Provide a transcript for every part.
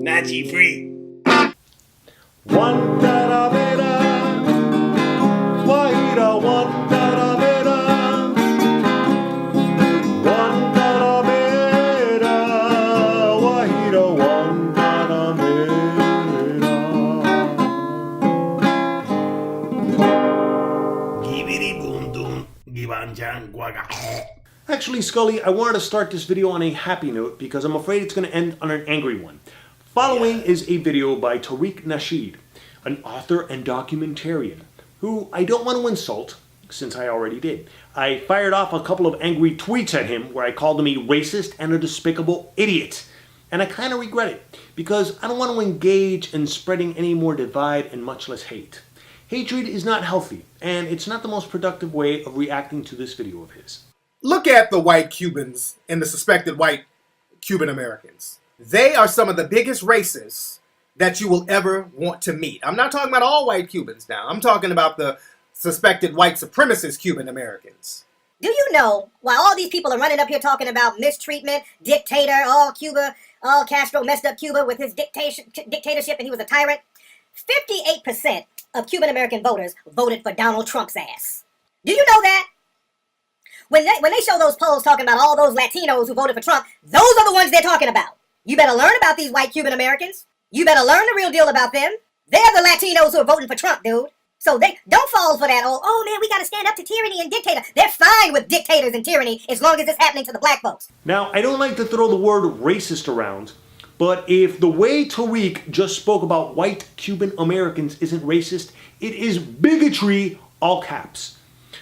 Nachi free. Guantanamera, Guaira, Guantanamera, Guantanamera, Guaira, Guantanamera. Gibidi boom doom, gibanjan guaga. Actually, Scully, I wanted to start this video on a happy note because I'm afraid it's going to end on an angry one. Following is a video by Tariq Nasheed, an author and documentarian, who I don't want to insult, since I already did. I fired off a couple of angry tweets at him where I called him a racist and a despicable idiot. And I kind of regret it, because I don't want to engage in spreading any more divide and much less hate. Hatred is not healthy, and it's not the most productive way of reacting to this video of his. Look at the white Cubans and the suspected white Cuban Americans. They are some of the biggest racists that you will ever want to meet. I'm not talking about all white Cubans now. I'm talking about the suspected white supremacist Cuban Americans. Do you know, while all these people are running up here talking about mistreatment, dictator, all Castro messed up Cuba with his dictatorship and he was a tyrant, 58% of Cuban American voters voted for Donald Trump's ass. Do you know that? When they show those polls talking about all those Latinos who voted for Trump, those are the ones they're talking about. You better learn about these white Cuban Americans. You better learn the real deal about them. They're the Latinos who are voting for Trump, dude. So they don't fall for that, oh man, we got to stand up to tyranny and dictator. They're fine with dictators and tyranny as long as it's happening to the black folks. Now, I don't like to throw the word racist around, but if the way Tariq just spoke about white Cuban Americans isn't racist, it is bigotry, all caps.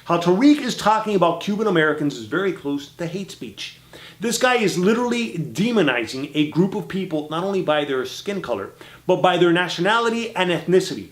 How Tariq is talking about Cuban Americans is very close to hate speech. This guy is literally demonizing a group of people not only by their skin color, but by their nationality and ethnicity,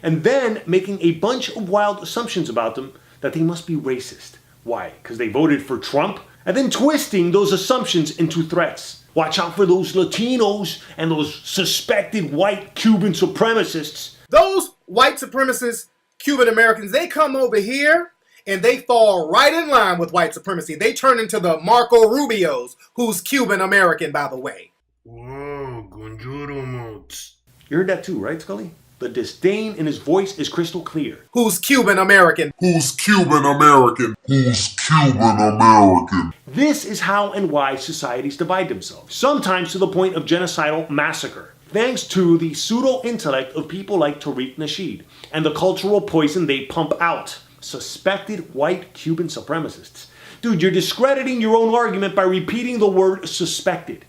and then making a bunch of wild assumptions about them that they must be racist. Why? Because they voted for Trump? And then twisting those assumptions into threats. Watch out for those Latinos and those suspected white Cuban supremacists. Those white supremacist Cuban Americans, they come over here and they fall right in line with white supremacy. They turn into the Marco Rubios, who's Cuban American, by the way. Whoa, conjuro mods. You heard that too, right, Scully? The disdain in his voice is crystal clear. Who's Cuban American? Who's Cuban American? Who's Cuban American? This is how and why societies divide themselves, sometimes to the point of genocidal massacre, thanks to the pseudo-intellect of people like Tariq Nasheed and the cultural poison they pump out. Suspected white Cuban supremacists. Dude, you're discrediting your own argument by repeating the word suspected.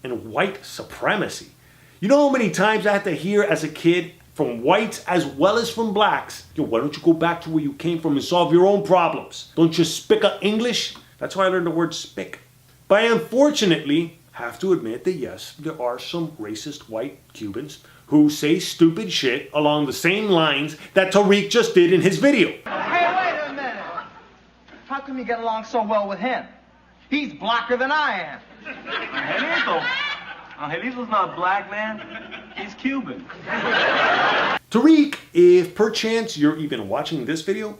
And white supremacy. You know how many times I had to hear as a kid from whites as well as from blacks, yo, why don't you go back to where you came from and solve your own problems? Don't you speak English? That's why I learned the word spick. But I unfortunately have to admit that yes, there are some racist white Cubans who say stupid shit along the same lines that Tariq just did in his video. Hey, wait a minute. How come you get along so well with him? He's blacker than I am. Angelito's not black, man. He's Cuban. Tariq, if perchance you're even watching this video,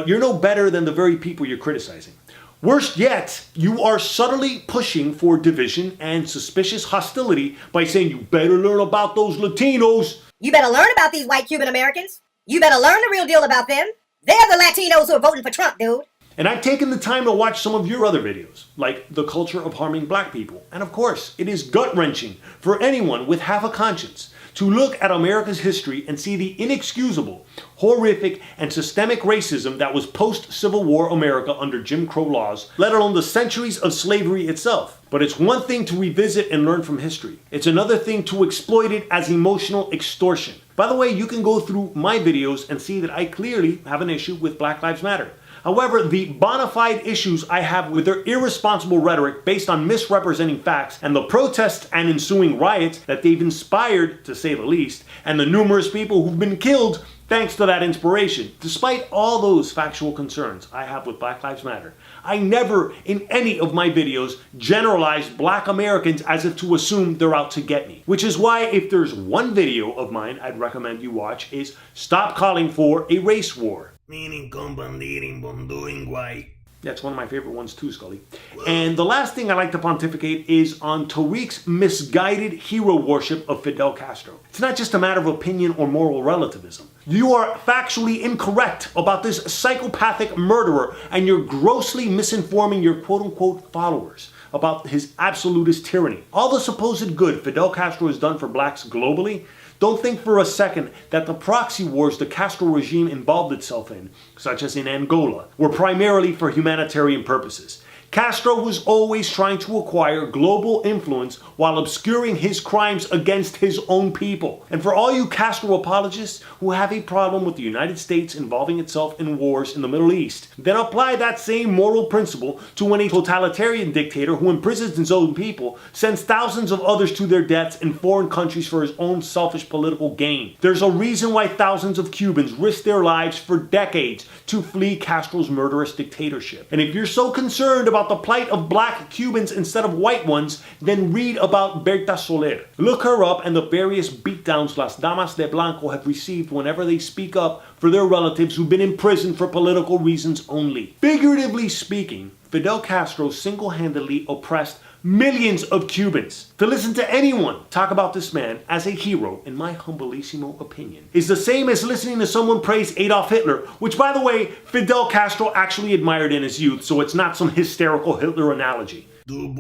you're no better than the very people you're criticizing. Worst yet, you are subtly pushing for division and suspicious hostility by saying you better learn about those Latinos. You better learn about these white Cuban Americans. You better learn the real deal about them. They're the Latinos who are voting for Trump, dude. And I've taken the time to watch some of your other videos, like the culture of harming black people. And of course, it is gut-wrenching for anyone with half a conscience to look at America's history and see the inexcusable, horrific, and systemic racism that was post-Civil War America under Jim Crow laws, let alone the centuries of slavery itself. But it's one thing to revisit and learn from history. It's another thing to exploit it as emotional extortion. By the way, you can go through my videos and see that I clearly have an issue with Black Lives Matter. However, the bona fide issues I have with their irresponsible rhetoric based on misrepresenting facts and the protests and ensuing riots that they've inspired, to say the least, and the numerous people who've been killed thanks to that inspiration. Despite all those factual concerns I have with Black Lives Matter, I never in any of my videos generalized black Americans as if to assume they're out to get me. Which is why if there's one video of mine I'd recommend you watch is Stop Calling for a Race War. Meaning combandiring bondoing guay. That's one of my favorite ones too, Scully. And the last thing I like to pontificate is on Tariq's misguided hero worship of Fidel Castro. It's not just a matter of opinion or moral relativism. You are factually incorrect about this psychopathic murderer, and you're grossly misinforming your quote-unquote followers about his absolutist tyranny. All the supposed good Fidel Castro has done for blacks globally, don't think for a second that the proxy wars the Castro regime involved itself in, such as in Angola, were primarily for humanitarian purposes. Castro was always trying to acquire global influence while obscuring his crimes against his own people. And for all you Castro apologists who have a problem with the United States involving itself in wars in the Middle East, then apply that same moral principle to when a totalitarian dictator who imprisons his own people sends thousands of others to their deaths in foreign countries for his own selfish political gain. There's a reason why thousands of Cubans risked their lives for decades to flee Castro's murderous dictatorship. And if you're so concerned about the plight of black Cubans instead of white ones, then read about Berta Soler. Look her up and the various beatdowns Las Damas de Blanco have received whenever they speak up for their relatives who've been imprisoned for political reasons only. Figuratively speaking, Fidel Castro single-handedly oppressed millions of Cubans. To listen to anyone talk about this man as a hero, in my humblissimo opinion, is the same as listening to someone praise Adolf Hitler, which, by the way, Fidel Castro actually admired in his youth, so it's not some hysterical Hitler analogy. You're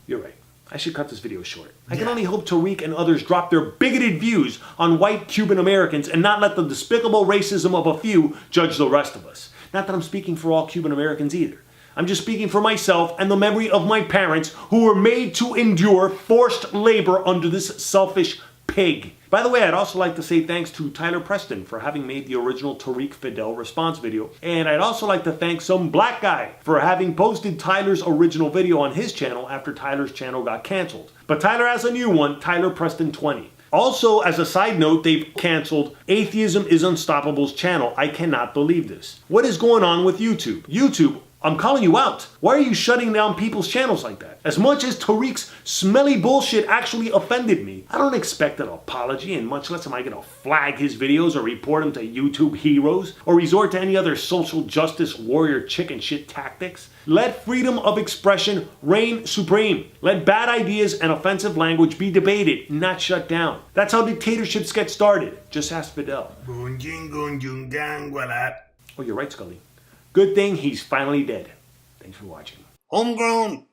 You're right. I should cut this video short. I can only hope Tariq and others drop their bigoted views on white Cuban Americans and not let the despicable racism of a few judge the rest of us. Not that I'm speaking for all Cuban Americans either. I'm just speaking for myself and the memory of my parents who were made to endure forced labor under this selfish pig. By the way, I'd also like to say thanks to Tyler Preston for having made the original Tariq Fidel response video. And I'd also like to thank some black guy for having posted Tyler's original video on his channel after Tyler's channel got canceled. But Tyler has a new one, Tyler Preston 20. Also, as a side note, they've canceled Atheism is Unstoppable's channel. I cannot believe this. What is going on with YouTube? YouTube, I'm calling you out. Why are you shutting down people's channels like that? As much as Tariq's smelly bullshit actually offended me, I don't expect an apology, and much less am I gonna flag his videos or report him to YouTube heroes or resort to any other social justice warrior chicken shit tactics. Let freedom of expression reign supreme. Let bad ideas and offensive language be debated, not shut down. That's how dictatorships get started. Just ask Fidel. Oh, you're right, Scully. Good thing he's finally dead. Thanks for watching. Homegrown.